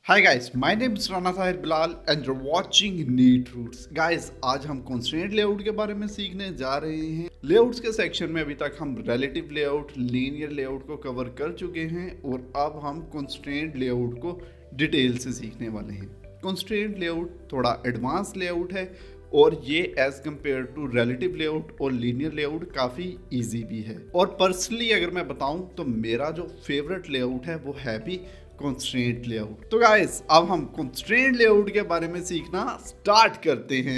Hi guys, my name is Rana Tahir Bilal and you are watching Neat Roots. Guys, आज हम constraint layout के बारे में सीखने जा रहे हैं। लेआउट्स के सेक्शन में अभी तक हम रिलेटिव लेआउट, लीनियर लेआउट को कवर कर चुके हैं और अब हम कंस्ट्रेंट लेआउट को डिटेल से सीखने वाले हैं। कंस्ट्रेंट लेआउट थोड़ा एडवांस लेआउट है और ये as compare to relative layout और लीनियर लेआउट काफ़ी इजी भी है। और पर्सनली अगर मैं बताऊं तो मेरा जो फेवरेट लेआउट है वो है भी कंस्ट्रेंट लेआउट। तो गाइस, अब हम कंस्ट्रेंट लेआउट के बारे में सीखना स्टार्ट करते हैं।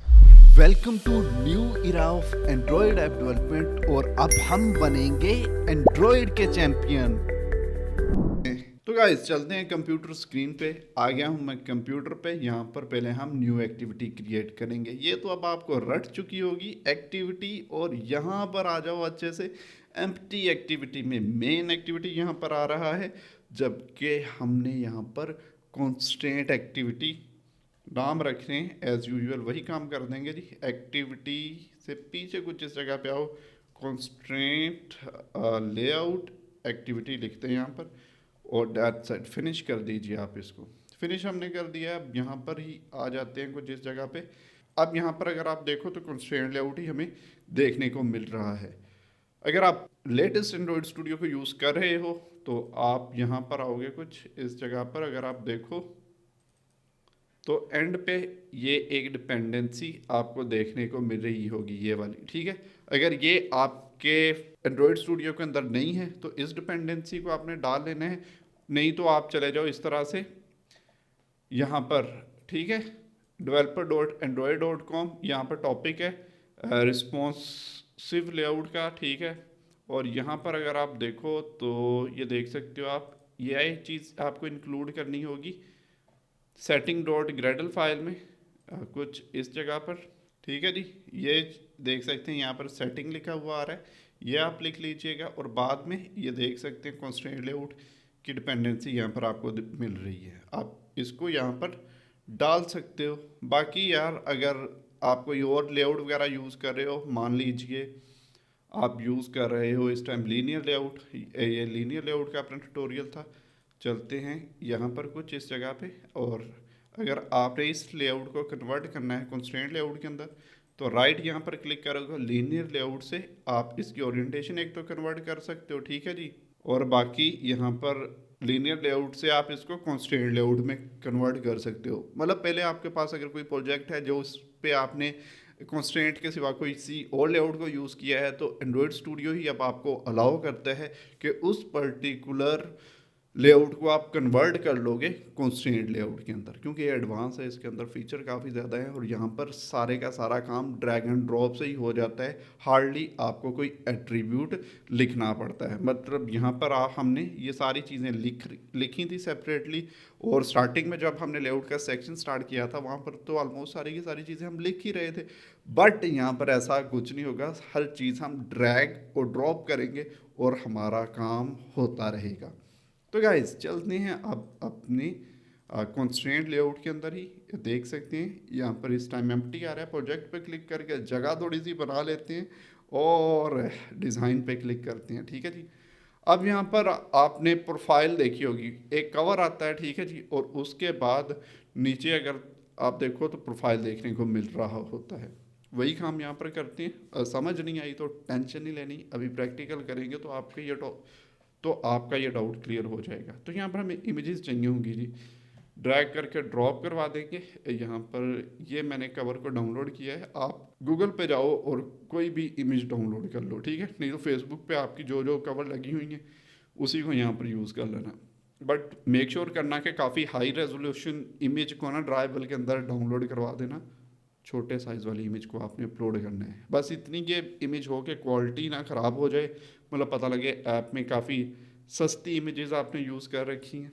Welcome to new era of Android app development और अब हम बनेंगे एंड्रॉयड के चैंपियन। तो गाइस, चलते हैं कंप्यूटर स्क्रीन पे। आ गया हूं मैं कंप्यूटर पे। यहाँ पर पहले हम न्यू एक्टिविटी क्रिएट करेंगे। ये तो अब आपको रट चुकी होगी एक्टिविटी, और यहाँ पर आ जाओ अच्छे से। एम्प्टी एक्टिविटी में मेन एक्टिविटी यहाँ पर आ रहा है, जबकि हमने यहाँ पर कॉन्स्टेंट एक्टिविटी नाम रख रहे हैं। एज यूजुअल वही काम कर देंगे जी। एक्टिविटी से पीछे कुछ इस जगह पे आओ, कॉन्स्टेंट लेआउट एक्टिविटी लिखते हैं यहाँ पर, और दैट साइड फिनिश कर दीजिए आप इसको। फिनिश हमने कर दिया। अब यहाँ पर ही आ जाते हैं कुछ इस जगह पे। अब यहाँ पर अगर आप देखो तो कंस्ट्रेंट लेआउट ही हमें देखने को मिल रहा है। अगर आप लेटेस्ट एंड्रॉयड स्टूडियो को यूज़ कर रहे हो तो आप यहाँ पर आओगे कुछ इस जगह पर। अगर आप देखो तो एंड पे ये एक डिपेंडेंसी आपको देखने को मिल रही होगी, ये वाली, ठीक है। अगर ये आपके एंड्रॉयड स्टूडियो के अंदर नहीं है तो इस डिपेंडेंसी को आपने डाल लेना है। नहीं तो आप चले जाओ इस तरह से यहाँ पर, ठीक है। developer.android.com, यहाँ पर टॉपिक है रिस्पॉन्सिव लेआउट का, ठीक है। और यहाँ पर अगर आप देखो तो ये देख सकते हो आप, ये चीज़ आपको इंक्लूड करनी होगी सेटिंग डॉट ग्रेडल फाइल में कुछ इस जगह पर, ठीक है जी। ये देख सकते हैं यहाँ पर सेटिंग लिखा हुआ आ रहा है, ये आप लिख लीजिएगा। और बाद में ये देख सकते हैं कंस्ट्रेंट लेआउट की डिपेंडेंसी यहाँ पर आपको मिल रही है। आप इसको यहाँ पर डाल सकते हो। बाकी यार, अगर आप कोई और लेआउट वगैरह यूज़ कर रहे हो, मान लीजिए आप यूज़ कर रहे हो इस टाइम लीनियर लेआउट, ये लीनियर लेआउट का अपना ट्यूटोरियल था। चलते हैं यहाँ पर कुछ इस जगह पे। और अगर आपने इस लेआउट को कन्वर्ट करना है कंस्ट्रेंट लेआउट के अंदर तो राइट यहाँ पर क्लिक करोगे। लीनियर लेआउट से आप इसकी ओरिएंटेशन एक तो कन्वर्ट कर सकते हो, ठीक है जी। और बाकी यहाँ पर लीनियर लेआउट से आप इसको कंस्ट्रेंट लेआउट में कन्वर्ट कर सकते हो। मतलब पहले आपके पास अगर कोई प्रोजेक्ट है जो उस पर आपने कंस्ट्रेंट के सिवा कोई सी और लेआउट को यूज़ किया है तो एंड्रॉयड स्टूडियो ही अब आपको अलाउ करता है कि उस पर्टिकुलर लेआउट को आप कन्वर्ट कर लोगे कंस्ट्रेंट लेआउट के अंदर, क्योंकि ये एडवांस है। इसके अंदर फीचर काफ़ी ज़्यादा है और यहाँ पर सारे का सारा काम ड्रैग एंड ड्रॉप से ही हो जाता है। हार्डली आपको कोई एट्रीब्यूट लिखना पड़ता है। मतलब यहाँ पर हमने ये सारी चीज़ें लिखी थी सेपरेटली। और स्टार्टिंग में जब हमने लेआउट का सेक्शन स्टार्ट किया था वहाँ पर तो ऑलमोस्ट सारी की सारी चीज़ें हम लिख ही रहे थे। बट यहाँ पर ऐसा कुछ नहीं होगा। हर चीज़ हम ड्रैग और ड्रॉप करेंगे और हमारा काम होता रहेगा। तो गाइज, चलते हैं अब अपने कंस्ट्रेंट लेआउट के अंदर ही। देख सकते हैं यहाँ पर इस टाइम एम्प्टी आ रहा है। प्रोजेक्ट पे क्लिक करके जगह थोड़ी सी बना लेते हैं और डिज़ाइन पे क्लिक करते हैं, ठीक है जी। अब यहाँ पर आपने प्रोफाइल देखी होगी, एक कवर आता है, ठीक है जी। और उसके बाद नीचे अगर आप देखो तो प्रोफाइल देखने को मिल रहा होता है। वही काम यहाँ पर करते हैं। समझ नहीं आई तो टेंशन नहीं लेनी, अभी प्रैक्टिकल करेंगे तो आपका ये डाउट क्लियर हो जाएगा। तो यहाँ पर हमें इमेजेस चाहिए होंगी जी। ड्रैग करके ड्रॉप करवा देंगे। यहाँ पर ये मैंने कवर को डाउनलोड किया है। आप गूगल पे जाओ और कोई भी इमेज डाउनलोड कर लो, ठीक है। नहीं तो फेसबुक पे आपकी जो जो कवर लगी हुई हैं उसी को यहाँ पर यूज़ कर लेना। बट मेक श्योर करना कि काफ़ी हाई रेजोल्यूशन इमेज को ना ड्राइवल के अंदर डाउनलोड करवा देना। छोटे साइज़ वाली इमेज को आपने अपलोड करना है, बस इतनी ये इमेज हो के क्वालिटी ना ख़राब हो जाए। मतलब पता लगे ऐप में काफ़ी सस्ती इमेजेस आपने यूज़ कर रखी हैं।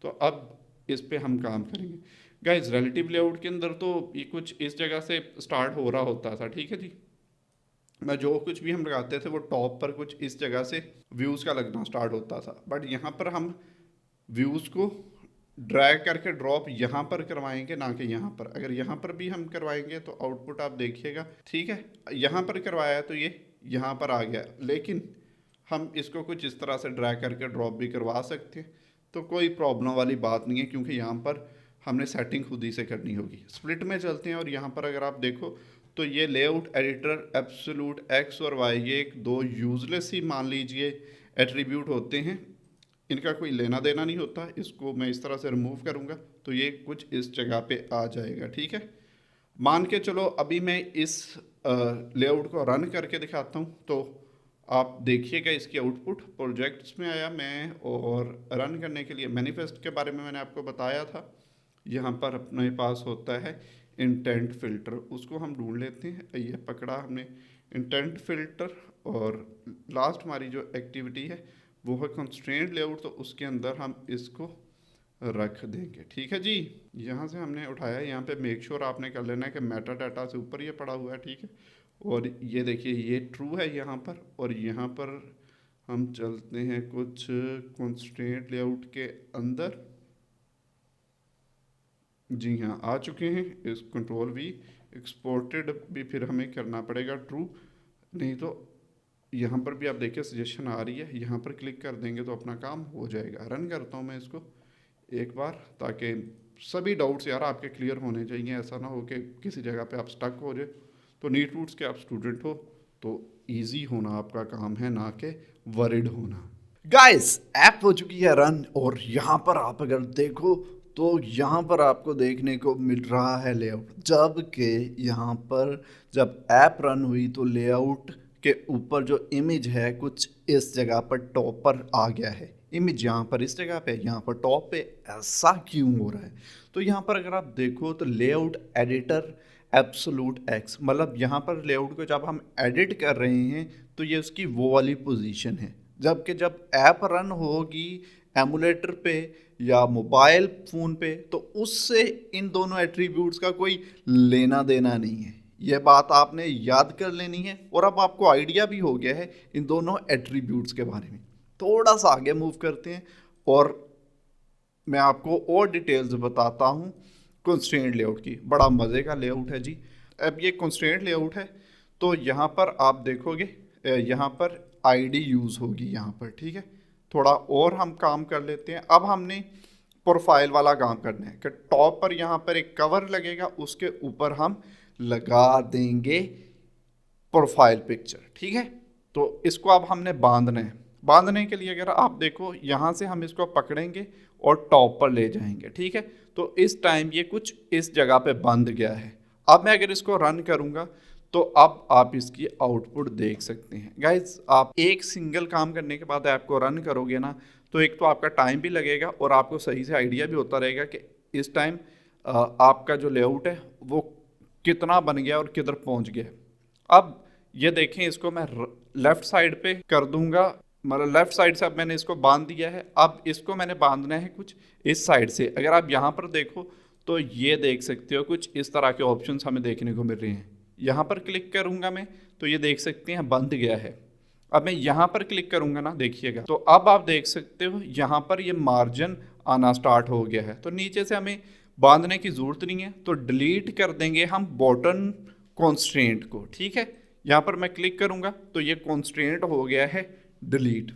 तो अब इस पे हम काम करेंगे। गाइस, रिलेटिव लेआउट के अंदर तो ये कुछ इस जगह से स्टार्ट हो रहा होता था, ठीक है जी। मैं जो कुछ भी हम लगाते थे वो टॉप पर कुछ इस जगह से व्यूज़ का लगना स्टार्ट होता था। बट यहाँ पर हम व्यूज़ को ड्रैग करके ड्रॉप यहाँ पर करवाएंगे, ना कि यहाँ पर। अगर यहाँ पर भी हम करवाएंगे तो आउटपुट आप देखिएगा, ठीक है। यहाँ पर करवाया तो ये यहाँ पर आ गया, लेकिन हम इसको कुछ इस तरह से ड्रैग करके ड्रॉप भी करवा सकते हैं। तो कोई प्रॉब्लम वाली बात नहीं है, क्योंकि यहाँ पर हमने सेटिंग खुद ही से करनी होगी। स्प्लिट में चलते हैं और यहाँ पर अगर आप देखो तो ये लेआउट एडिटर एब्सोल्यूट एक्स और वाई, ये एक दो यूजलेस ही मान लीजिए एट्रीब्यूट होते हैं, इनका कोई लेना देना नहीं होता। इसको मैं इस तरह से रिमूव करूँगा तो ये कुछ इस जगह पे आ जाएगा, ठीक है। मान के चलो अभी मैं इस लेआउट को रन करके दिखाता हूँ, तो आप देखिएगा इसकी आउटपुट प्रोजेक्ट्स में आया मैं, और रन करने के लिए मैनिफेस्ट के बारे में मैंने आपको बताया था। यहाँ पर अपने पास होता है इंटेंट फ़िल्टर, उसको हम ढूंढ लेते हैं। ये पकड़ा हमने इंटेंट फ़िल्टर, और लास्ट हमारी जो एक्टिविटी है वो है कंस्ट्रेंट लेआउट, तो उसके अंदर हम इसको रख देंगे, ठीक है जी। यहाँ से हमने उठाया, यहाँ पे मेक श्योर आपने कर लेना है कि मेटा डाटा से ऊपर ये पड़ा हुआ है, ठीक है। और ये देखिए ये ट्रू है यहाँ पर, और यहाँ पर हम चलते हैं कुछ कंस्ट्रेंट लेआउट के अंदर। जी हाँ, आ चुके हैं। इस कंट्रोल वी एक्सपोर्टेड भी फिर हमें करना पड़ेगा ट्रू, नहीं तो यहाँ पर भी आप देखिए सजेशन आ रही है, यहाँ पर क्लिक कर देंगे तो अपना काम हो जाएगा। रन करता हूँ मैं इसको एक बार, ताकि सभी डाउट्स यार आपके क्लियर होने चाहिए। ऐसा ना हो कि किसी जगह पे आप स्टक हो जाए। तो नीट रूट्स के आप स्टूडेंट हो तो इजी होना आपका काम है, ना कि वरिड होना। गाइस ऐप हो चुकी है रन, और यहाँ पर आप अगर देखो तो यहाँ पर आपको देखने को मिल रहा है लेआउट, जबकि यहाँ पर जब ऐप रन हुई तो लेआउट के ऊपर जो इमेज है कुछ इस जगह पर टॉप पर आ गया है। इमेज यहाँ पर इस जगह पे, यहाँ पर टॉप पे, ऐसा क्यों हो रहा है? तो यहाँ पर अगर आप देखो तो लेआउट एडिटर एब्सोल्यूट एक्स, मतलब यहाँ पर लेआउट को जब हम एडिट कर रहे हैं तो ये उसकी वो वाली पोजीशन है, जबकि जब ऐप रन होगी एमुलेटर पे या मोबाइल फ़ोन पे तो उससे इन दोनों एट्रीब्यूट्स का कोई लेना देना नहीं है। यह बात आपने याद कर लेनी है, और अब आपको आइडिया भी हो गया है इन दोनों एट्रीब्यूट्स के बारे में। थोड़ा सा आगे मूव करते हैं और मैं आपको और डिटेल्स बताता हूँ कंस्ट्रेंट लेआउट की। बड़ा मज़े का लेआउट है जी। अब ये कंस्ट्रेंट लेआउट है तो यहाँ पर आप देखोगे यहाँ पर आईडी यूज़ होगी यहाँ पर, ठीक है। थोड़ा और हम काम कर लेते हैं। अब हमने प्रोफाइल वाला काम करना है कि टॉप पर यहाँ पर एक कवर लगेगा, उसके ऊपर हम लगा देंगे प्रोफाइल पिक्चर, ठीक है। तो इसको अब हमने बांधना है। बांधने के लिए अगर आप देखो यहाँ से हम इसको पकड़ेंगे और टॉप पर ले जाएंगे, ठीक है। तो इस टाइम ये कुछ इस जगह पे बंध गया है। अब मैं अगर इसको रन करूँगा तो अब आप इसकी आउटपुट देख सकते हैं। गाइज आप एक सिंगल काम करने के बाद ऐप को रन करोगे ना, तो एक तो आपका टाइम भी लगेगा और आपको सही से आइडिया भी होता रहेगा कि इस टाइम आपका जो लेआउट है वो कितना बन गया और किधर पहुंच गया। अब ये देखें, इसको मैं लेफ्ट साइड पे कर दूंगा, मतलब लेफ्ट साइड से अब मैंने इसको बांध दिया है। अब इसको मैंने बांधना है कुछ इस साइड से। अगर आप यहाँ पर देखो तो ये देख सकते हो कुछ इस तरह के ऑप्शंस हमें देखने को मिल रहे हैं। यहाँ पर क्लिक करूँगा मैं तो ये देख सकते हैं बंद गया है। अब मैं यहाँ पर क्लिक करूँगा ना, देखिएगा, तो अब आप देख सकते हो यहाँ पर ये मार्जिन आना स्टार्ट हो गया है। तो नीचे से हमें बांधने की ज़रूरत नहीं है, तो डिलीट कर देंगे हम बॉटम कॉन्स्ट्रेंट को, ठीक है। यहाँ पर मैं क्लिक करूँगा तो ये कॉन्स्ट्रेंट हो गया है डिलीट।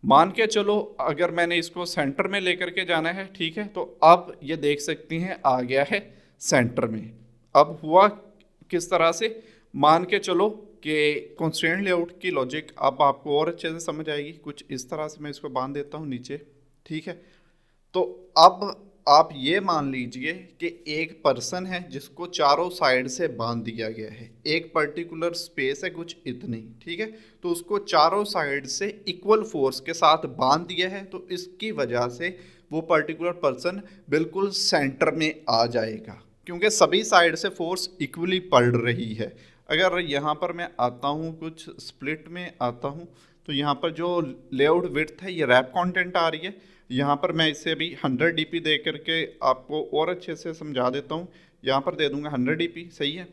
मान के चलो अगर मैंने इसको सेंटर में लेकर के जाना है, ठीक है, तो अब ये देख सकते हैं आ गया है सेंटर में। अब हुआ किस तरह से, मान के चलो कि कंस्ट्रेंट लेआउट की लॉजिक अब आपको और अच्छे से समझ आएगी। कुछ इस तरह से मैं इसको बांध देता हूँ नीचे, ठीक है। तो अब आप ये मान लीजिए कि एक पर्सन है जिसको चारों साइड से बांध दिया गया है। एक पर्टिकुलर स्पेस है कुछ इतनी, ठीक है, तो उसको चारों साइड से इक्वल फोर्स के साथ बांध दिया है। तो इसकी वजह से वो पर्टिकुलर पर्सन बिल्कुल सेंटर में आ जाएगा, क्योंकि सभी साइड से फोर्स इक्वली पड़ रही है। अगर यहाँ पर मैं आता हूँ, कुछ स्प्लिट में आता हूँ, तो यहाँ पर जो लेआउट विड्थ है ये रैप कंटेंट आ रही है। यहाँ पर मैं इसे अभी 100 dp दे करके आपको और अच्छे से समझा देता हूँ। यहाँ पर दे दूँगा 100 dp, सही है,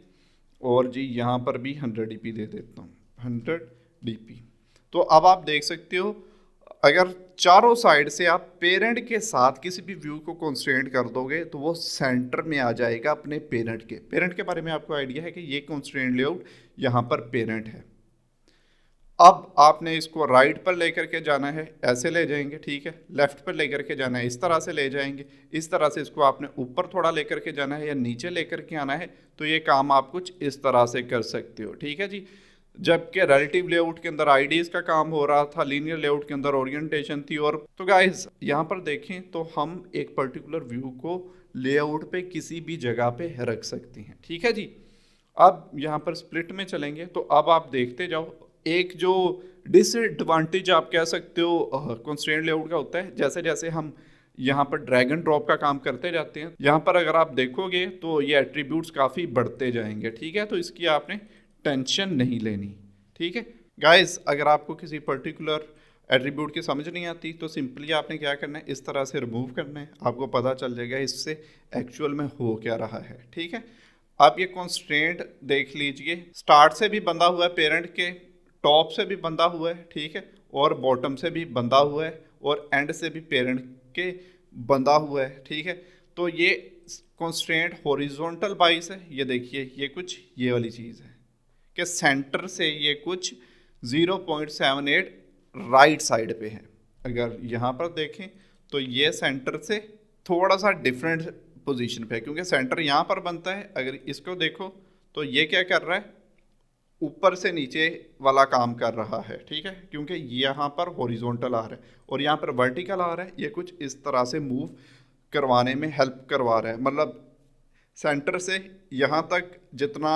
और जी यहाँ पर भी 100 dp दे देता हूँ, 100 dp। तो अब आप देख सकते हो अगर चारों साइड से आप पेरेंट के साथ किसी भी व्यू को कंस्ट्रेंट कर दोगे तो वो सेंटर में आ जाएगा अपने पेरेंट के। पेरेंट के बारे में आपको आइडिया है कि ये कंस्ट्रेंट लेआउट यहाँ पर पेरेंट है। अब आपने इसको राइट पर लेकर के जाना है, ऐसे ले जाएंगे, ठीक है। लेफ्ट पर लेकर के जाना है, इस तरह से ले जाएंगे। इस तरह से इसको आपने ऊपर थोड़ा लेकर के जाना है या नीचे लेकर के आना है, तो ये काम आप कुछ इस तरह से कर सकते हो, ठीक है जी। जबकि रिलेटिव लेआउट के अंदर आईडीज का काम हो रहा था, लीनियर लेआउट के अंदर ओरिएंटेशन थी। और तो गाइस यहाँ पर देखें तो हम एक पर्टिकुलर व्यू को लेआउट पे किसी भी जगह पे रख सकते हैं, ठीक है जी। अब यहाँ पर स्प्लिट में चलेंगे तो अब आप देखते जाओ, एक जो डिसएडवांटेज आप कह सकते हो कंस्ट्रेंट लेआउट का होता है, जैसे जैसे हम यहाँ पर ड्रैग एंड ड्रॉप का काम करते जाते हैं, यहाँ पर अगर आप देखोगे तो ये एट्रीब्यूट्स काफ़ी बढ़ते जाएंगे, ठीक है। तो इसकी आपने टेंशन नहीं लेनी, ठीक है गाइस। अगर आपको किसी पर्टिकुलर एट्रीब्यूट की समझ नहीं आती तो सिंपली आपने क्या करना है, इस तरह से रिमूव करना है, आपको पता चल जाएगा इससे एक्चुअल में हो क्या रहा है, ठीक है। आप ये कॉन्स्ट्रेंट देख लीजिए, स्टार्ट से भी बंधा हुआ है पेरेंट के, टॉप से भी बंधा हुआ है, ठीक है, और बॉटम से भी बंधा हुआ है, और एंड से भी पेरेंट के बंधा हुआ है, ठीक है। तो ये कॉन्स्ट्रेंट हॉरिजॉन्टल बाइस है। ये देखिए ये कुछ ये वाली चीज़ है कि सेंटर से ये कुछ 0.78 राइट साइड पे है। अगर यहाँ पर देखें तो ये सेंटर से थोड़ा सा डिफरेंट पोजीशन पे है, क्योंकि सेंटर यहाँ पर बनता है। अगर इसको देखो तो ये क्या कर रहा है, ऊपर से नीचे वाला काम कर रहा है, ठीक है, क्योंकि यहाँ पर हॉरिजॉन्टल आ रहा है और यहाँ पर वर्टिकल आ रहा है। ये कुछ इस तरह से मूव करवाने में हेल्प करवा रहा है, मतलब सेंटर से यहाँ तक जितना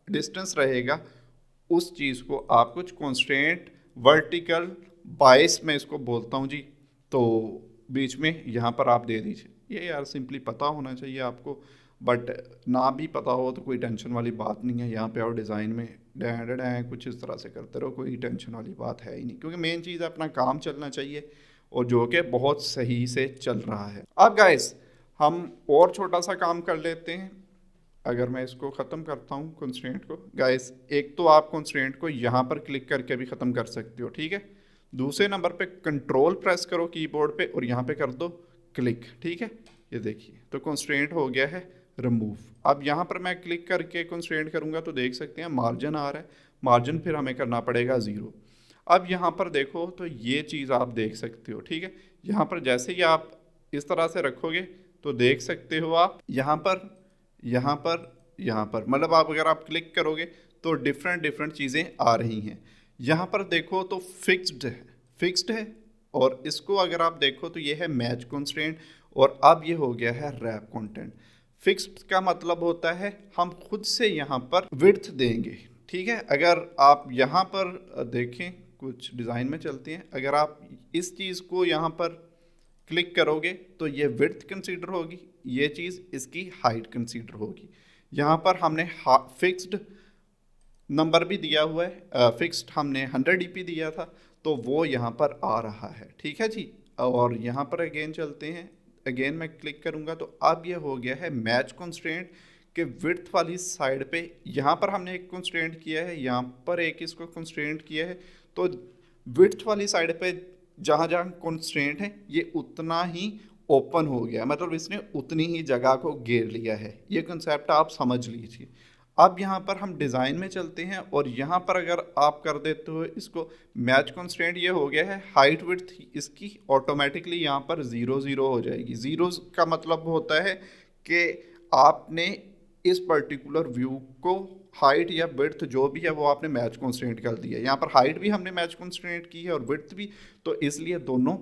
डिस्टेंस रहेगा उस चीज़ को आप कुछ कॉन्स्टेंट वर्टिकल बाइस में इसको बोलता हूँ जी, तो बीच में यहाँ पर आप दे दीजिए। ये यार सिंपली पता होना चाहिए आपको, बट ना भी पता हो तो कोई टेंशन वाली बात नहीं है। यहाँ पे और डिज़ाइन में डैं कुछ इस तरह से करते रहो, कोई टेंशन वाली बात है ही नहीं, क्योंकि मेन चीज़ अपना काम चलना चाहिए और जो कि बहुत सही से चल रहा है। अब गाइस हम और छोटा सा काम कर लेते हैं। अगर मैं इसको ख़त्म करता हूँ कंस्ट्रेंट को गाइस, एक तो आप कंस्ट्रेंट को यहाँ पर क्लिक करके भी ख़त्म कर सकते हो, ठीक है। दूसरे नंबर पे कंट्रोल प्रेस करो कीबोर्ड पे और यहाँ पे कर दो क्लिक, ठीक है। ये देखिए तो कंस्ट्रेंट हो गया है रिमूव। अब यहाँ पर मैं क्लिक करके कंस्ट्रेंट करूँगा तो देख सकते हैं मार्जिन आ रहा है, मार्जिन फिर हमें करना पड़ेगा 0। अब यहाँ पर देखो तो ये चीज़ आप देख सकते हो, ठीक है। यहाँ पर जैसे ही आप इस तरह से रखोगे तो देख सकते हो आप यहाँ पर यहाँ पर यहाँ पर, मतलब आप अगर आप क्लिक करोगे तो डिफरेंट चीज़ें आ रही हैं। यहाँ पर देखो तो फिक्स्ड है और इसको अगर आप देखो तो ये है मैच कंस्ट्रेंट और अब ये हो गया है रैप कंटेंट। फिक्स्ड का मतलब होता है हम खुद से यहाँ पर विड्थ देंगे, ठीक है। अगर आप यहाँ पर देखें, कुछ डिज़ाइन में चलते हैं, अगर आप इस चीज़ को यहाँ पर क्लिक करोगे तो ये विड्थ कंसीडर होगी, ये चीज़ इसकी हाइट कंसीडर होगी। यहाँ पर हमने फिक्स्ड नंबर भी दिया हुआ है, फिक्स्ड हमने 100 dp दिया था तो वो यहाँ पर आ रहा है, ठीक है जी। और यहाँ पर अगेन चलते हैं, अगेन मैं क्लिक करूँगा तो अब ये हो गया है मैच कंस्ट्रेंट के विड्थ वाली साइड पे। यहाँ पर हमने एक कंस्ट्रेंट किया है, यहाँ पर एक इसको कंस्ट्रेंट किया है, तो विड्थ वाली साइड पे जहाँ जहाँ कंस्ट्रेंट है ये उतना ही ओपन हो गया, मतलब इसने उतनी ही जगह को घेर लिया है। ये कंसेप्ट आप समझ लीजिए। अब यहाँ पर हम डिज़ाइन में चलते हैं और यहाँ पर अगर आप कर देते हो इसको मैच कंस्ट्रेंट, ये हो गया है हाइट विड्थ इसकी ऑटोमेटिकली यहाँ पर 0 हो जाएगी। 0 का मतलब होता है कि आपने इस पर्टिकुलर व्यू को हाइट या विड्थ जो भी है वो आपने मैच कंस्ट्रेंट कर दिया। यहाँ पर हाइट भी हमने मैच कंस्ट्रेंट की है और विड्थ भी, तो इसलिए दोनों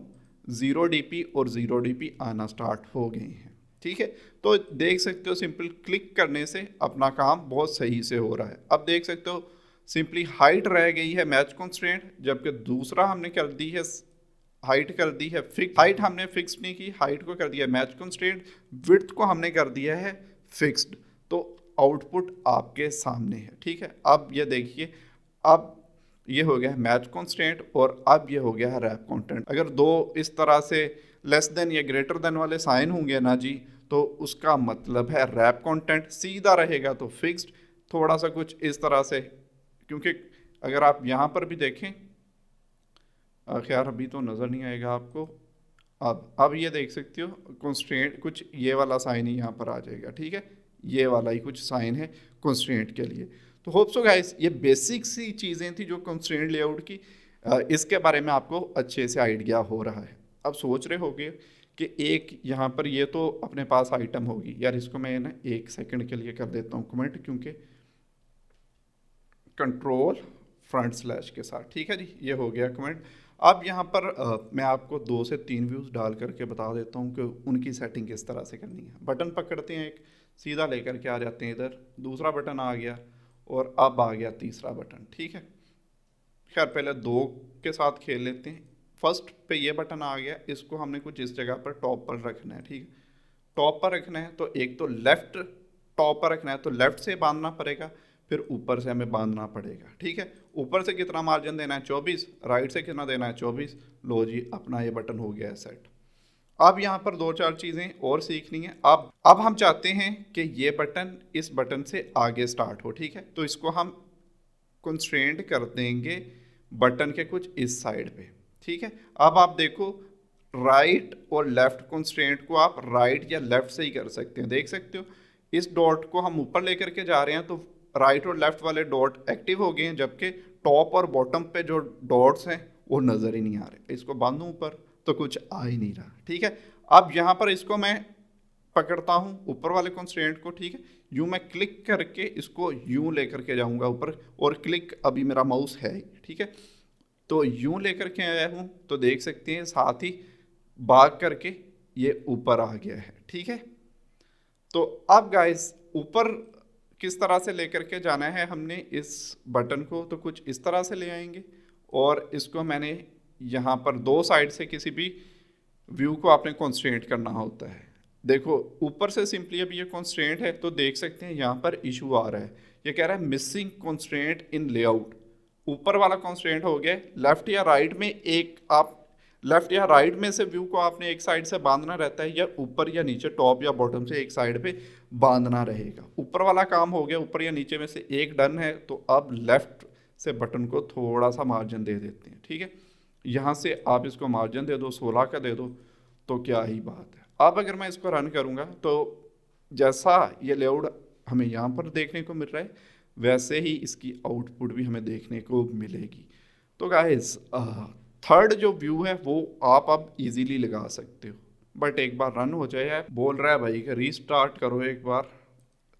0 dp और 0 dp आना स्टार्ट हो गए हैं, ठीक है। तो देख सकते हो सिंपल क्लिक करने से अपना काम बहुत सही से हो रहा है। अब देख सकते हो सिंपली हाइट रह गई है मैच कंस्ट्रेंट, जबकि दूसरा हमने कर दी है हाइट कर दी है फिक्स। हाइट हमने फिक्स नहीं की, हाइट को कर दिया मैच कंस्ट्रेंट, विड्थ को हमने कर दिया है फिक्स्ड। तो आउटपुट आपके सामने है, ठीक है। अब ये देखिए, अब ये हो गया है मैच कंस्ट्रेंट और अब ये हो गया है रैप कंटेंट। अगर दो इस तरह से लेस देन या ग्रेटर देन वाले साइन होंगे ना जी, तो उसका मतलब है रैप कंटेंट। सीधा रहेगा तो फिक्स्ड, थोड़ा सा कुछ इस तरह से, क्योंकि अगर आप यहाँ पर भी देखें, खैर अभी तो नज़र नहीं आएगा आपको। अब ये देख सकते हो कंस्ट्रेंट कुछ ये वाला साइन ही यहाँ पर आ जाएगा, ठीक है। ये वाला ही कुछ साइन है कंस्ट्रेंट के लिए। तो होप सो गाइस ये बेसिक सी चीज़ें थी जो कंस्ट्रेंट लेआउट की, इसके बारे में आपको अच्छे से आइडिया हो रहा है। अब सोच रहे होगे कि एक यहाँ पर ये तो अपने पास आइटम होगी यार, इसको मैं ना 1 सेकंड के लिए कर देता हूँ कमेंट, क्योंकि कंट्रोल फ्रंट स्लैश के साथ, ठीक है जी, ये हो गया कमेंट। अब यहाँ पर मैं आपको 2 से 3 व्यूज़ डाल करके बता देता हूँ कि उनकी सेटिंग किस तरह से करनी है। बटन पकड़ते हैं, एक सीधा लेकर के आ जाते हैं इधर, दूसरा बटन आ गया और अब आ गया तीसरा बटन, ठीक है। खैर पहले 2 के साथ खेल लेते हैं। फर्स्ट पे ये बटन आ गया, इसको हमने कुछ इस जगह पर टॉप पर रखना है, ठीक है। टॉप पर रखना है तो एक तो लेफ्ट टॉप पर रखना है तो लेफ्ट से बांधना पड़ेगा, फिर ऊपर से हमें बांधना पड़ेगा, ठीक है। ऊपर से कितना मार्जिन देना है 24, राइट से कितना देना है 24। लो जी, अपना ये बटन हो गया है सेट। अब यहाँ पर 2-4 चीज़ें और सीखनी है। अब हम चाहते हैं कि ये बटन इस बटन से आगे स्टार्ट हो, ठीक है। तो इसको हम कंस्ट्रेंट कर देंगे बटन के कुछ इस साइड पे, ठीक है। अब आप देखो राइट और लेफ्ट कंस्ट्रेंट को आप राइट या लेफ्ट से ही कर सकते हैं, देख सकते हो। इस डॉट को हम ऊपर लेकर के जा रहे हैं तो राइट और लेफ्ट वाले डॉट एक्टिव हो गए हैं, जबकि टॉप और बॉटम पे जो डॉट्स हैं वो नज़र ही नहीं आ रहे। इसको बांधूं ऊपर तो कुछ आ ही नहीं रहा, ठीक है। अब यहाँ पर इसको मैं पकड़ता हूँ ऊपर वाले कंस्ट्रेंट को, ठीक है। यूँ मैं क्लिक करके इसको यूँ लेकर के जाऊँगा ऊपर, और क्लिक अभी मेरा माउस है, ठीक है। तो यूँ लेकर के आया हूँ तो देख सकते हैं साथ ही भाग करके ये ऊपर आ गया है, ठीक है। तो अब गाइस ऊपर किस तरह से लेकर के जाना है हमने इस बटन को, तो कुछ इस तरह से ले आएंगे और इसको मैंने यहाँ पर 2 साइड से किसी भी व्यू को आपने कॉन्स्ट्रेंट करना होता है। देखो ऊपर से सिंपली अभी ये कॉन्स्ट्रेंट है तो देख सकते हैं यहाँ पर इशू आ रहा है, ये कह रहा है मिसिंग कॉन्स्ट्रेंट इन लेआउट। ऊपर वाला कॉन्स्ट्रेंट हो गया, लेफ्ट या राइट में एक आप लेफ्ट या राइट में से व्यू को आपने एक साइड से बांधना रहता है, या ऊपर या नीचे टॉप या बॉटम से एक साइड पे बांधना रहेगा। ऊपर वाला काम हो गया, ऊपर या नीचे में से एक डन है। तो अब लेफ्ट से बटन को थोड़ा सा मार्जिन दे देते हैं, ठीक है। यहाँ से आप इसको मार्जिन दे दो 16 का दे दो, तो क्या ही बात है। अब अगर मैं इसको रन करूँगा तो जैसा ये लेआउट हमें यहाँ पर देखने को मिल रहा है वैसे ही इसकी आउटपुट भी हमें देखने को मिलेगी। तो गाइस थर्ड जो व्यू है वो आप अब इजीली लगा सकते हो, बट एक बार रन हो जाए, बोल रहा है भाई कि रीस्टार्ट करो एक बार,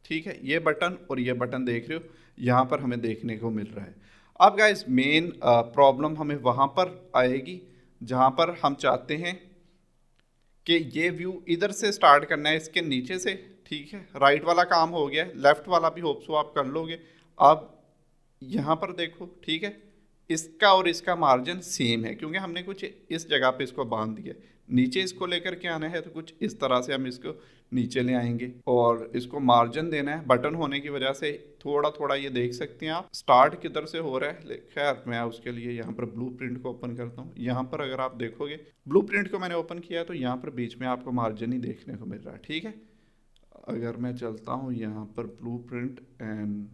ठीक है। ये बटन और ये बटन देख रहे हो यहाँ पर हमें देखने को मिल रहा है। अब गाइस मेन प्रॉब्लम हमें वहाँ पर आएगी जहाँ पर हम चाहते हैं कि ये व्यू इधर से स्टार्ट करना है, इसके नीचे से, ठीक है। राइट वाला काम हो गया, लेफ्ट वाला भी होप सो आप कर लोगे। अब यहाँ पर देखो, ठीक है, इसका और इसका मार्जिन सेम है क्योंकि हमने कुछ इस जगह पे इसको बांध दिया। नीचे इसको लेकर के आना है तो कुछ इस तरह से हम इसको नीचे ले आएंगे और इसको मार्जिन देना है। बटन होने की वजह से थोड़ा थोड़ा ये देख सकते हैं आप स्टार्ट किधर से हो रहा है। खैर मैं उसके लिए यहाँ पर ब्लूप्रिंट को ओपन करता हूँ। यहाँ पर अगर आप देखोगे ब्लूप्रिंट को मैंने ओपन किया तो यहाँ पर बीच में आपको मार्जिन ही देखने को मिल रहा है, ठीक है। अगर मैं चलता हूँ यहाँ पर ब्लूप्रिंट एंड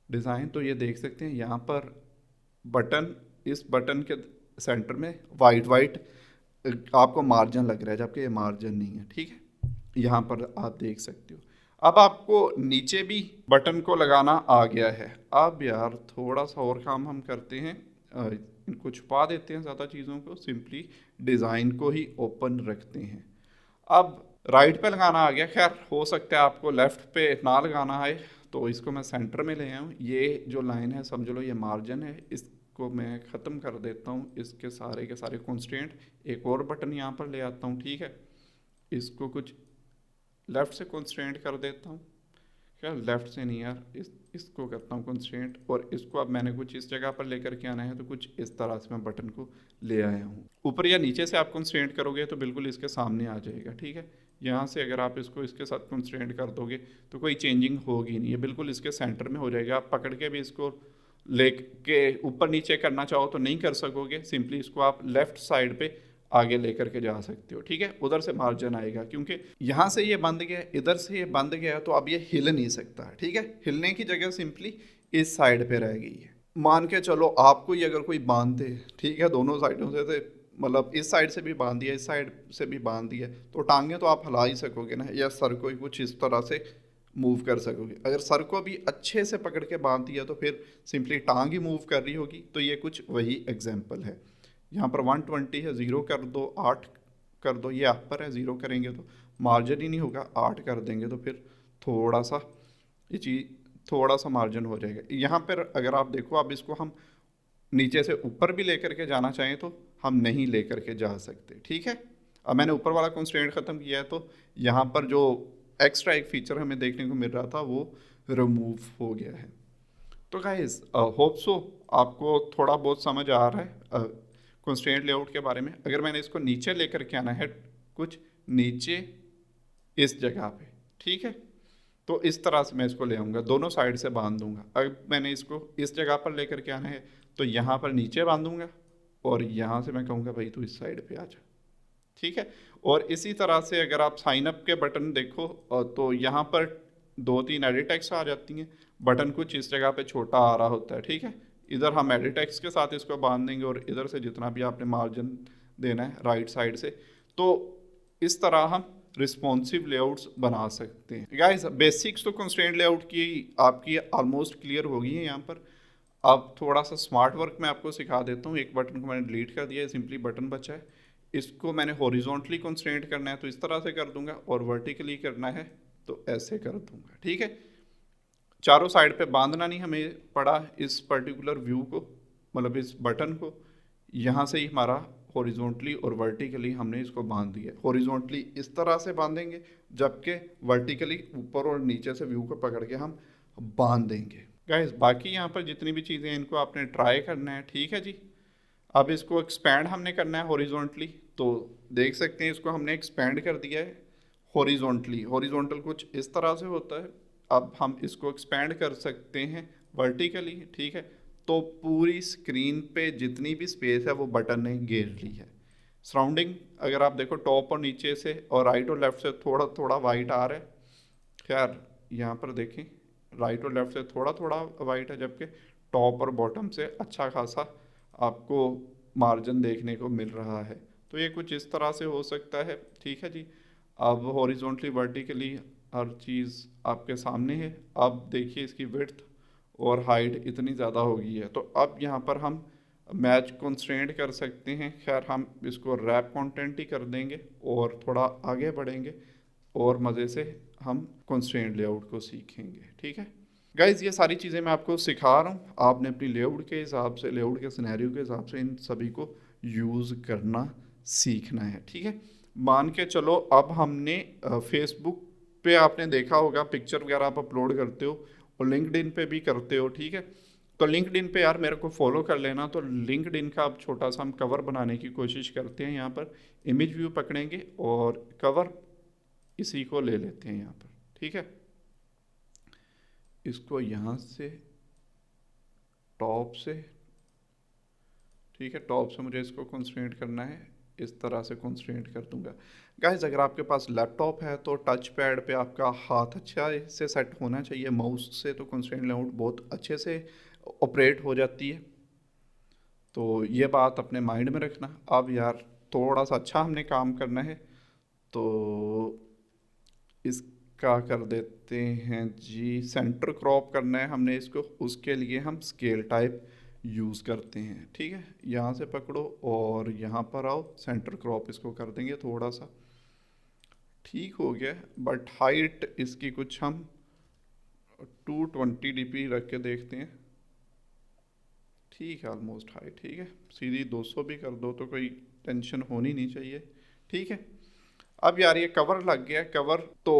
डिज़ाइन तो ये देख सकते हैं यहाँ पर बटन, इस बटन के सेंटर में वाइट आपको मार्जिन लग रहा है, जबकि ये मार्जिन नहीं है, ठीक है। यहाँ पर आप देख सकते हो। अब आपको नीचे भी बटन को लगाना आ गया है। अब यार थोड़ा सा और काम हम करते हैं, इनको छुपा देते हैं ज़्यादा चीज़ों को, सिंपली डिज़ाइन को ही ओपन रखते हैं। अब राइट पे लगाना आ गया, खैर हो सकता है आपको लेफ़्ट पे ना लगाना है, तो इसको मैं सेंटर में ले आया हूँ। ये जो लाइन है समझ लो ये मार्जिन है, इसको मैं ख़त्म कर देता हूँ, इसके सारे के सारे कॉन्स्टेंट। एक और बटन यहाँ पर ले आता हूँ, ठीक है। इसको कुछ लेफ़्ट से कॉन्स्टेंट कर देता हूँ, क्या लेफ़्ट से नहीं यार, इसको करता हूँ कॉन्स्टेंट, और इसको अब मैंने कुछ इस जगह पर लेकर के आना है तो कुछ इस तरह से मैं बटन को ले आया हूँ। ऊपर या नीचे से आप कॉन्स्टेंट करोगे तो बिल्कुल इसके सामने आ जाएगा, ठीक है। यहाँ से अगर आप इसको इसके साथ कॉन्स्टेंट कर दोगे तो कोई चेंजिंग होगी नहीं, ये बिल्कुल इसके सेंटर में हो जाएगा। आप पकड़ के भी इसको लेके ऊपर नीचे करना चाहो तो नहीं कर सकोगे, सिंपली इसको आप लेफ़्ट साइड पे आगे लेकर के जा सकते हो, ठीक है। उधर से मार्जिन आएगा क्योंकि यहाँ से ये बंद गया, इधर से ये बंद गया, तो अब ये हिल नहीं सकता, ठीक है। हिलने की जगह सिंपली इस साइड पे रह गई है। मान के चलो आपको ये अगर कोई बांध दे, ठीक है, दोनों साइडों से, मतलब इस साइड से भी बांध दिया, इस साइड से भी बांध दिया, तो टांगे तो आप हिला ही सकोगे ना, या सर को कुछ इस तरह से मूव कर सकोगे। अगर सर को भी अच्छे से पकड़ के बांध दिया तो फिर सिंपली टांग ही मूव कर रही होगी। तो ये कुछ वही एग्जांपल है। यहाँ पर 120 है, 0 कर दो, 8 कर दो, ये अपर है, 0 करेंगे तो मार्जिन ही नहीं होगा, 8 कर देंगे तो फिर थोड़ा सा ये चीज़ थोड़ा सा मार्जिन हो जाएगा। यहाँ पर अगर आप देखो, अब इसको हम नीचे से ऊपर भी लेकर के जाना चाहें तो हम नहीं लेकर के जा सकते, ठीक है। अब मैंने ऊपर वाला कंस्ट्रेंट ख़त्म किया है तो यहाँ पर जो एक्स्ट्रा एक फीचर हमें देखने को मिल रहा था वो रिमूव हो गया है। तो गाइस होप सो आपको थोड़ा बहुत समझ आ रहा है कंस्ट्रेंट लेआउट के बारे में। अगर मैंने इसको नीचे लेकर के आना है कुछ नीचे इस जगह पे, ठीक है, तो इस तरह से मैं इसको ले आऊँगा, दोनों साइड से बांध दूंगा। अगर मैंने इसको इस जगह पर लेकर के आना है तो यहाँ पर नीचे बांधूंगा और यहाँ से मैं कहूँगा भाई तू इस साइड पे आ जा, ठीक है। और इसी तरह से अगर आप साइन अप के बटन देखो तो यहाँ पर 2-3 एडिट टेक्स्ट आ जाती हैं, बटन कुछ इस जगह पे छोटा आ रहा होता है, ठीक है। इधर हम एडिट टेक्स्ट के साथ इसको बांध देंगे और इधर से जितना भी आपने मार्जिन देना है राइट साइड से, तो इस तरह हम रिस्पॉन्सिव लेआउट्स बना सकते हैं। गाइस बेसिक्स तो कंस्ट्रेंट लेआउट की आपकी ऑलमोस्ट क्लियर हो गई है। यहाँ पर अब थोड़ा सा स्मार्ट वर्क मैं आपको सिखा देता हूँ। एक बटन को मैंने डिलीट कर दिया है, सिंपली बटन बचा है। इसको मैंने हॉरिजॉन्टली कंस्ट्रेंट करना है तो इस तरह से कर दूंगा और वर्टिकली करना है तो ऐसे कर दूंगा, ठीक है। चारों साइड पे बांधना नहीं हमें पड़ा इस पर्टिकुलर व्यू को, मतलब इस बटन को। यहाँ से ही हमारा हॉरिजॉन्टली और वर्टिकली हमने इसको बांध दिया। हॉरिजॉन्टली इस तरह से बांधेंगे जबकि वर्टिकली ऊपर और नीचे से व्यू को पकड़ के हम बांध देंगे। गाइस बाकी यहाँ पर जितनी भी चीज़ें हैं इनको आपने ट्राई करना है, ठीक है जी। अब इसको एक्सपैंड हमने करना है हॉरिजॉन्टली, तो देख सकते हैं इसको हमने एक्सपैंड कर दिया है हॉरिजॉन्टली। हॉरिजॉन्टल कुछ इस तरह से होता है। अब हम इसको एक्सपैंड कर सकते हैं वर्टिकली, ठीक है। तो पूरी स्क्रीन पे जितनी भी स्पेस है वो बटन ने घेर ली है। सराउंडिंग अगर आप देखो टॉप और नीचे से और राइट और लेफ्ट से थोड़ा थोड़ा वाइट आ रहा है। खैर यहाँ पर देखें राइट और लेफ्ट से थोड़ा थोड़ा वाइट है, जबकि टॉप और बॉटम से अच्छा खासा आपको मार्जिन देखने को मिल रहा है। तो ये कुछ इस तरह से हो सकता है, ठीक है जी। अब हॉरिजॉन्टली वर्टिकली हर चीज़ आपके सामने है। अब देखिए इसकी विड्थ और हाइट इतनी ज़्यादा हो गई है, तो अब यहाँ पर हम मैच कंस्ट्रेंट कर सकते हैं। खैर हम इसको रैप कंटेंट ही कर देंगे और थोड़ा आगे बढ़ेंगे और मज़े से हम कंस्ट्रेंट लेआउट को सीखेंगे, ठीक है। गाइज ये सारी चीज़ें मैं आपको सिखा रहा हूँ, आपने अपनी लेआउट के हिसाब से, लेआउट के सिनेरियो के हिसाब से इन सभी को यूज़ करना सीखना है, ठीक है। मान के चलो अब हमने फेसबुक पे आपने देखा होगा पिक्चर वगैरह आप अपलोड करते हो और लिंक्डइन पे भी करते हो, ठीक है। तो लिंक्डइन पे यार मेरे को फॉलो कर लेना। तो लिंक्डइन का अब छोटा सा हम कवर बनाने की कोशिश करते हैं। यहाँ पर इमेज व्यू पकड़ेंगे और कवर इसी को ले लेते हैं यहाँ पर, ठीक है। इसको यहाँ से टॉप से, ठीक है, टॉप से मुझे इसको कंस्ट्रेंट करना है, इस तरह से कंस्ट्रेंट कर दूंगा। गाइस अगर आपके पास लैपटॉप है तो टच पैड पे आपका हाथ अच्छा से सेट होना चाहिए। माउस से तो कंस्ट्रेंट लेआउट बहुत अच्छे से ऑपरेट हो जाती है, तो ये बात अपने माइंड में रखना। अब यार थोड़ा सा अच्छा हमने काम करना है तो इसका कर देते हैं जी, सेंटर क्रॉप करना है हमने इसको। उसके लिए हम स्केल टाइप यूज़ करते हैं, ठीक है। यहाँ से पकड़ो और यहाँ पर आओ, सेंटर क्रॉप इसको कर देंगे थोड़ा सा, ठीक हो गया। बट हाइट इसकी कुछ हम 220 dp रख के देखते हैं, ठीक है, ऑलमोस्ट हाइट ठीक है। सीधी 200 भी कर दो तो कोई टेंशन होनी नहीं चाहिए, ठीक है। अब यार ये कवर लग गया, कवर तो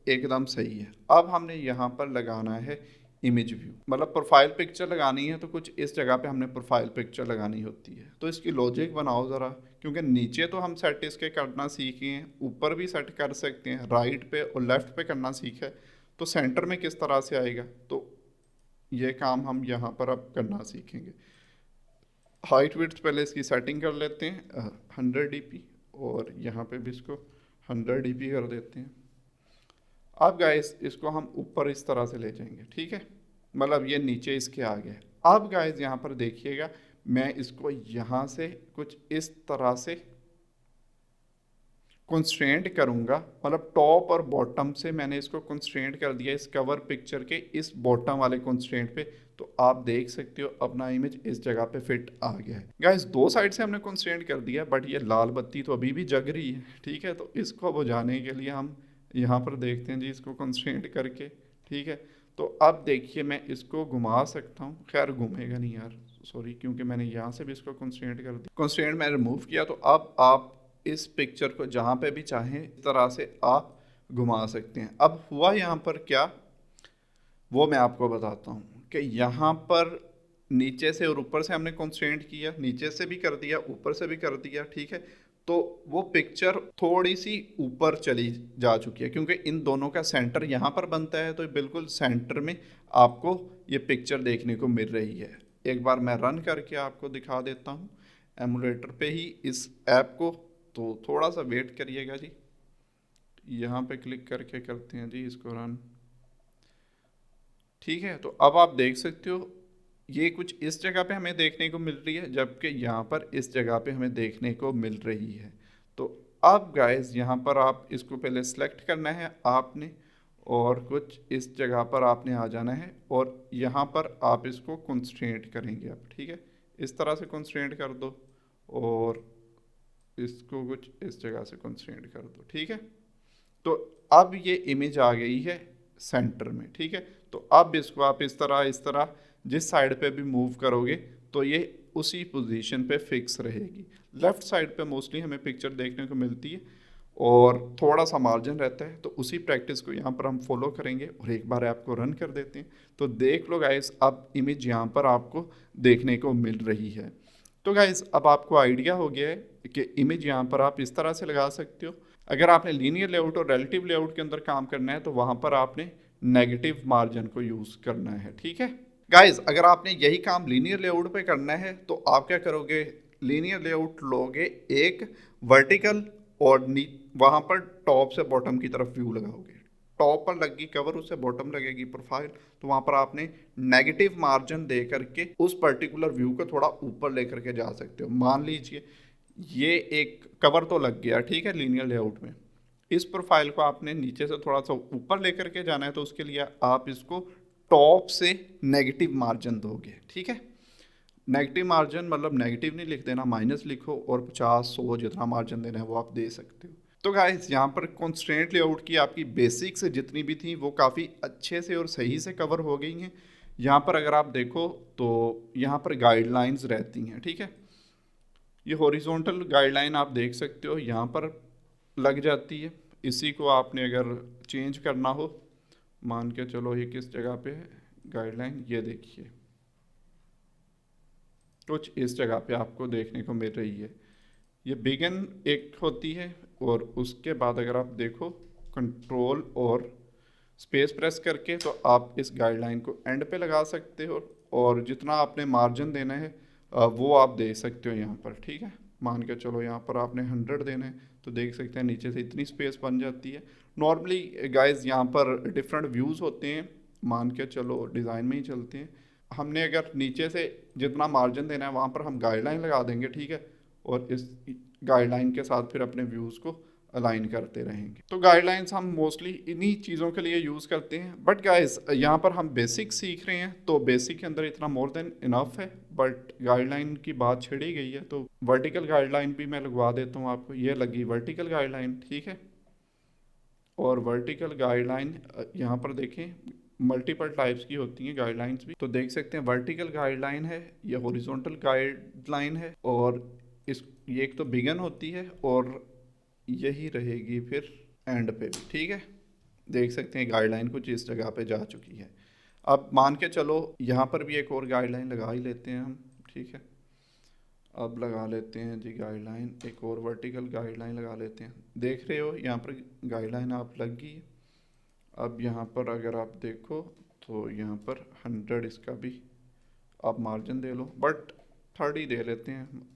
एकदम सही है। अब हमने यहाँ पर लगाना है इमेज व्यू, मतलब प्रोफाइल पिक्चर लगानी है तो कुछ इस जगह पे हमने प्रोफाइल पिक्चर लगानी होती है। तो इसकी लॉजिक बनाओ ज़रा, क्योंकि नीचे तो हम सेट इसके करना सीखे हैं, ऊपर भी सेट कर सकते हैं, राइट पे और लेफ्ट पे करना सीखा है, तो सेंटर में किस तरह से आएगा, तो ये काम हम यहाँ पर अब करना सीखेंगे। हाइट विड्थ पहले इसकी सेटिंग कर लेते हैं 100 dp और यहाँ पे भी इसको 100 dp कर देते हैं। अब गाइस इसको हम ऊपर इस तरह से ले जाएंगे, ठीक है, मतलब ये नीचे इसके आ गया। अब गाइस यहाँ पर देखिएगा, मैं इसको यहाँ से कुछ इस तरह से कंस्ट्रेंट करूँगा, मतलब टॉप और बॉटम से मैंने इसको कंस्ट्रेंट कर दिया इस कवर पिक्चर के इस बॉटम वाले कंस्ट्रेंट पे, तो आप देख सकते हो अपना इमेज इस जगह पे फिट आ गया है। गाइस दो साइड से हमने कंस्ट्रेंट कर दिया, बट ये लाल बत्ती तो अभी भी जग रही है, ठीक है। तो इसको बुझाने के लिए हम यहाँ पर देखते हैं जी इसको कंस्ट्रेंट करके, ठीक है। तो अब देखिए मैं इसको घुमा सकता हूँ, खैर घूमेगा नहीं यार, सॉरी, क्योंकि मैंने यहाँ से भी इसको कंस्ट्रेंट कर दिया, कंस्ट्रेंट मैंने रिमूव किया। तो अब आप इस पिक्चर को जहाँ पे भी चाहें इस तरह से आप घुमा सकते हैं। अब हुआ यहाँ पर क्या, वो मैं आपको बताता हूँ कि यहाँ पर नीचे से और ऊपर से हमने कंस्ट्रेंट किया, नीचे से भी कर दिया, ऊपर से भी कर दिया, ठीक है। तो वो पिक्चर थोड़ी सी ऊपर चली जा चुकी है, क्योंकि इन दोनों का सेंटर यहाँ पर बनता है, तो बिल्कुल सेंटर में आपको ये पिक्चर देखने को मिल रही है। एक बार मैं रन करके आपको दिखा देता हूँ एमुलेटर पे ही इस ऐप को, तो थोड़ा सा वेट करिएगा जी। यहाँ पे क्लिक करके करते हैं जी इसको रन, ठीक है। तो अब आप देख सकते हो ये कुछ इस जगह पे हमें देखने को मिल रही है, जबकि यहाँ पर इस जगह पे हमें देखने को मिल रही है। तो अब गाइस यहाँ पर आप इसको पहले सेलेक्ट करना है आपने, और कुछ इस जगह पर आपने आ जाना है, और यहाँ पर आप इसको कंस्ट्रेंट करेंगे आप, ठीक है। इस तरह से कंस्ट्रेंट कर दो, और इसको कुछ इस जगह से कंस्ट्रेंट कर दो, ठीक है। तो अब ये इमेज आ गई है सेंटर में, ठीक है। तो अब इसको आप इस तरह जिस साइड पे भी मूव करोगे तो ये उसी पोजीशन पे फिक्स रहेगी। लेफ्ट साइड पे मोस्टली हमें पिक्चर देखने को मिलती है और थोड़ा सा मार्जिन रहता है, तो उसी प्रैक्टिस को यहाँ पर हम फॉलो करेंगे। और एक बार ऐप को रन कर देते हैं, तो देख लो गाइस अब इमेज यहाँ पर आपको देखने को मिल रही है। तो गाइस अब आपको आइडिया हो गया है कि इमेज यहाँ पर आप इस तरह से लगा सकते हो। अगर आपने लीनियर लेआउट और रिलेटिव लेआउट के अंदर काम करना है तो वहाँ पर आपने नेगेटिव मार्जिन को यूज़ करना है, ठीक है। गाइस अगर आपने यही काम लीनियर लेआउट पे करना है तो आप क्या करोगे, लीनियर लेआउट लोगे, एक वर्टिकल और वहाँ पर टॉप से बॉटम की तरफ व्यू लगाओगे। टॉप पर लगेगी कवर, उससे बॉटम लगेगी प्रोफाइल, तो वहाँ पर आपने नेगेटिव मार्जिन दे करके उस पर्टिकुलर व्यू को थोड़ा ऊपर लेकर के जा सकते हो। मान लीजिए ये एक कवर तो लग गया, ठीक है, लीनियर लेआउट में। इस प्रोफाइल को आपने नीचे से थोड़ा सा ऊपर लेकर के जाना है, तो उसके लिए आप इसको टॉप से नेगेटिव मार्जिन दोगे, ठीक है। नेगेटिव मार्जिन मतलब नेगेटिव नहीं लिख देना, माइनस लिखो, और 50-100 जितना मार्जिन देना है वो आप दे सकते हो। तो गाइस यहाँ पर कंस्ट्रेंट लेआउट की आपकी बेसिक्स जितनी भी थी वो काफ़ी अच्छे से और सही से कवर हो गई हैं। यहाँ पर अगर आप देखो तो यहाँ पर गाइडलाइंस रहती हैं, ठीक है। ये हॉरिजॉन्टल गाइडलाइन आप देख सकते हो यहाँ पर लग जाती है। इसी को आपने अगर चेंज करना हो, मान के चलो ये किस जगह पे है गाइडलाइन, ये देखिए कुछ इस जगह पे आपको देखने को मिल रही है। ये बिगिन एक होती है, और उसके बाद अगर आप देखो कंट्रोल और स्पेस प्रेस करके तो आप इस गाइडलाइन को एंड पे लगा सकते हो, और जितना आपने मार्जिन देना है वो आप दे सकते हो यहाँ पर, ठीक है। मान के चलो यहाँ पर आपने 100 देना है, तो देख सकते हैं नीचे से इतनी स्पेस बन जाती है। नॉर्मली गाइस यहाँ पर डिफरेंट व्यूज़ होते हैं, मान के चलो डिज़ाइन में ही चलते हैं। हमने अगर नीचे से जितना मार्जिन देना है वहाँ पर हम गाइडलाइन लगा देंगे, ठीक है, और इस गाइडलाइन के साथ फिर अपने व्यूज़ को अलाइन करते रहेंगे। तो गाइडलाइंस हम मोस्टली इन्हीं चीज़ों के लिए यूज़ करते हैं। बट गाइस यहाँ पर हम बेसिक सीख रहे हैं, तो बेसिक के अंदर इतना मोर देन इनफ है। बट गाइडलाइन की बात छिड़ी गई है, तो वर्टिकल गाइडलाइन भी मैं लगवा देता हूँ आपको। ये लगी वर्टिकल गाइडलाइन, ठीक है। और वर्टिकल गाइडलाइन यहाँ पर देखें मल्टीपल टाइप्स की होती हैं गाइडलाइंस भी, तो देख सकते हैं वर्टिकल गाइडलाइन है, ये हॉरिजॉन्टल गाइडलाइन है, और इस ये एक तो बिगन होती है और यही रहेगी फिर एंड पे भी, ठीक है। देख सकते हैं गाइडलाइन कुछ इस जगह पे जा चुकी है। अब मान के चलो यहाँ पर भी एक और गाइडलाइन लगा ही लेते हैं हम, ठीक है। अब लगा लेते हैं जी गाइडलाइन, एक और वर्टिकल गाइडलाइन लगा लेते हैं। देख रहे हो यहाँ पर गाइडलाइन आप लग गई है। अब यहाँ पर अगर आप देखो तो यहाँ पर 100 इसका भी आप मार्जिन दे लो, बट 30 दे लेते हैं।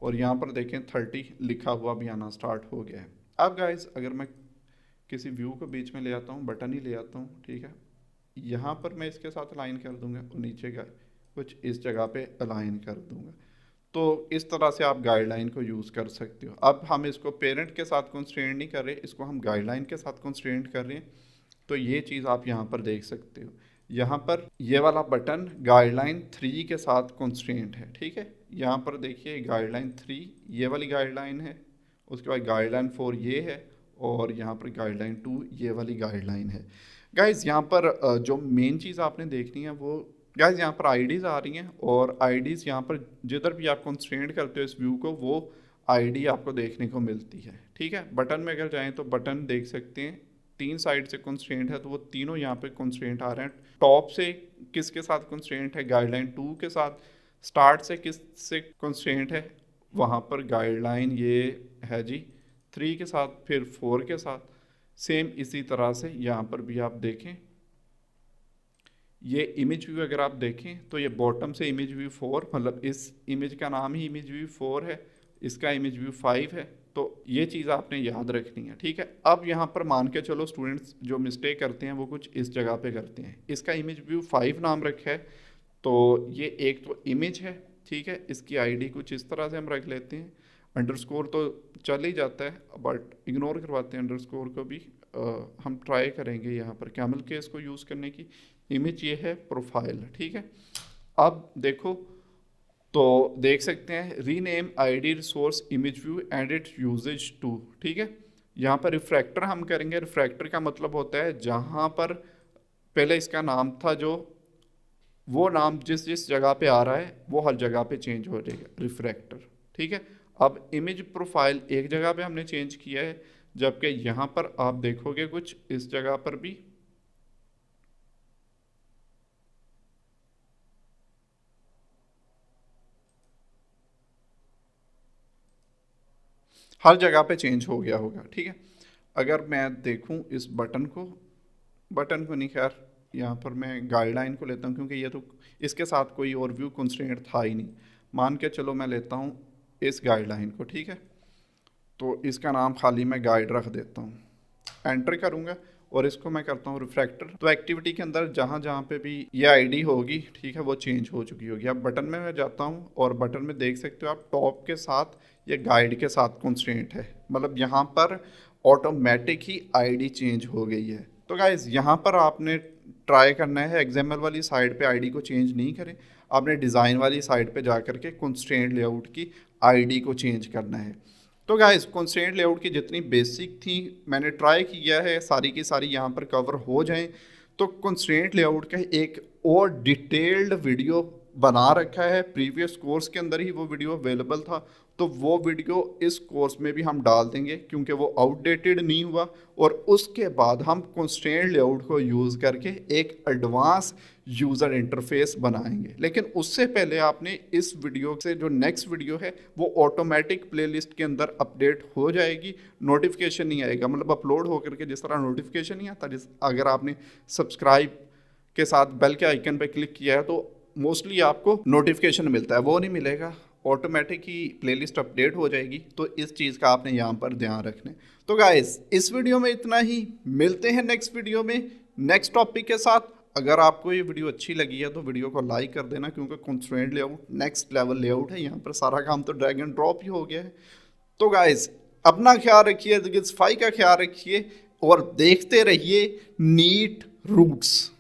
और यहाँ पर देखें 30 लिखा हुआ भी आना स्टार्ट हो गया है। अब गाइस अगर मैं किसी व्यू को बीच में ले आता हूँ, बटन ही ले आता हूँ, ठीक है, यहाँ पर मैं इसके साथ अलाइन कर दूंगा और नीचे का कुछ इस जगह पे अलाइन कर दूंगा। तो इस तरह से आप गाइडलाइन को यूज़ कर सकते हो। अब हम इसको पेरेंट के साथ कंस्ट्रेंट नहीं कर रहे, इसको हम गाइडलाइन के साथ कंस्ट्रेंट कर रहे हैं। तो ये चीज़ आप यहाँ पर देख सकते हो। यहाँ पर ये वाला बटन गाइडलाइन 3 के साथ कंस्ट्रेंट है, ठीक है। यहाँ पर देखिए गाइडलाइन 3 ये वाली गाइडलाइन है, उसके बाद गाइडलाइन 4 ये है, और यहाँ पर गाइडलाइन 2 ये वाली गाइडलाइन है। गाइज यहाँ पर जो मेन चीज़ आपने देखनी है वो गाइज यहाँ पर आईडीज़ आ रही हैं, और आईडीज़ यहाँ पर जिधर भी आप कंस्ट्रेंट करते हो इस व्यू को, वो आईडी आपको देखने को मिलती है, ठीक है। बटन में अगर जाएं तो बटन देख सकते हैं 3 साइड से कंस्ट्रेंट है, तो वो तीनों यहाँ पे कंस्ट्रेंट आ रहे हैं। टॉप से किसके साथ कंस्ट्रेंट है, गाइडलाइन 2 के साथ। स्टार्ट से किस से कंस्ट्रेंट है, वहाँ पर गाइडलाइन ये है जी 3 के साथ, फिर 4 के साथ। सेम इसी तरह से यहाँ पर भी आप देखें, ये इमेज व्यू अगर आप देखें तो ये बॉटम से इमेज व्यू 4, मतलब इस इमेज का नाम ही इमेज व्यू 4 है, इसका इमेज व्यू 5 है। तो ये चीज़ आपने याद रखनी है, ठीक है। अब यहाँ पर मान के चलो स्टूडेंट्स जो मिस्टेक करते हैं वो कुछ इस जगह पे करते हैं। इसका इमेज व्यू 5 नाम रखा है, तो ये एक तो इमेज है, ठीक है। इसकी आईडी कुछ इस तरह से हम रख लेते हैं। अंडरस्कोर तो चल ही जाता है, बट इग्नोर करवाते हैं अंडरस्कोर को भी। हम ट्राई करेंगे यहाँ पर कैमल केस को यूज़ करने की। इमेज ये है, प्रोफाइल, ठीक है। अब देखो तो देख सकते हैं rename ID resource image view and it uses to, ठीक है। यहाँ पर रिफ्रैक्टर हम करेंगे। रिफ्रैक्टर का मतलब होता है जहाँ पर पहले इसका नाम था, जो वो नाम जिस जिस जगह पे आ रहा है वो हर जगह पे चेंज हो जाएगा, रिफ्रैक्टर, ठीक है। अब इमेज प्रोफाइल एक जगह पे हमने चेंज किया है, जबकि यहाँ पर आप देखोगे कुछ इस जगह पर भी हर जगह पे चेंज हो गया होगा, ठीक है। अगर मैं देखूं इस बटन को नहीं, खैर यहाँ पर मैं गाइडलाइन को लेता हूँ, क्योंकि ये तो इसके साथ कोई और व्यू कंस्ट्रेंट था ही नहीं। मान के चलो मैं लेता हूँ इस गाइडलाइन को, ठीक है। तो इसका नाम खाली मैं गाइड रख देता हूँ, एंटर करूँगा और इसको मैं करता हूँ रिफ्रैक्टर। तो एक्टिविटी के अंदर जहाँ जहाँ पे भी ये आईडी होगी, ठीक है, वो चेंज हो चुकी होगी। अब बटन में मैं जाता हूँ और बटन में देख सकते हो आप टॉप के साथ ये गाइड के साथ कंस्ट्रेंट है, मतलब यहाँ पर ऑटोमेटिक ही आईडी चेंज हो गई है। तो गाइज यहाँ पर आपने ट्राई करना है एक्सएमएल वाली साइड पे आईडी को चेंज नहीं करें, आपने डिज़ाइन वाली साइड पे जा करके कंस्ट्रेंट लेआउट की आईडी को चेंज करना है। तो गाइस कंस्ट्रेंट लेआउट की जितनी बेसिक थी मैंने ट्राई किया है सारी की सारी यहाँ पर कवर हो जाएं। तो कंस्ट्रेंट लेआउट का एक और डिटेल्ड वीडियो बना रखा है, प्रीवियस कोर्स के अंदर ही वो वीडियो अवेलेबल था, तो वो वीडियो इस कोर्स में भी हम डाल देंगे क्योंकि वो आउटडेटेड नहीं हुआ। और उसके बाद हम कंस्ट्रेंट लेआउट को यूज़ करके एक एडवांस यूज़र इंटरफेस बनाएंगे। लेकिन उससे पहले आपने इस वीडियो से जो नेक्स्ट वीडियो है वो ऑटोमेटिक प्लेलिस्ट के अंदर अपडेट हो जाएगी, नोटिफिकेशन नहीं आएगा, मतलब अपलोड होकर के जिस तरह नोटिफिकेशन नहीं आता, अगर आपने सब्सक्राइब के साथ बेल के आइकन पर क्लिक किया है तो मोस्टली आपको नोटिफिकेशन मिलता है, वो नहीं मिलेगा, ऑटोमेटिक ही प्लेलिस्ट अपडेट हो जाएगी। तो इस चीज़ का आपने यहाँ पर ध्यान रखना है। तो गाइस इस वीडियो में इतना ही, मिलते हैं नेक्स्ट वीडियो में नेक्स्ट टॉपिक के साथ। अगर आपको ये वीडियो अच्छी लगी है तो वीडियो को लाइक कर देना, क्योंकि constraint layout next level layout है, यहाँ पर सारा काम तो ड्रैग एंड ड्रॉप ही हो गया है। तो गाइस अपना ख्याल रखिए, सफाई का ख्याल रखिए और देखते रहिए नीट रूट्स।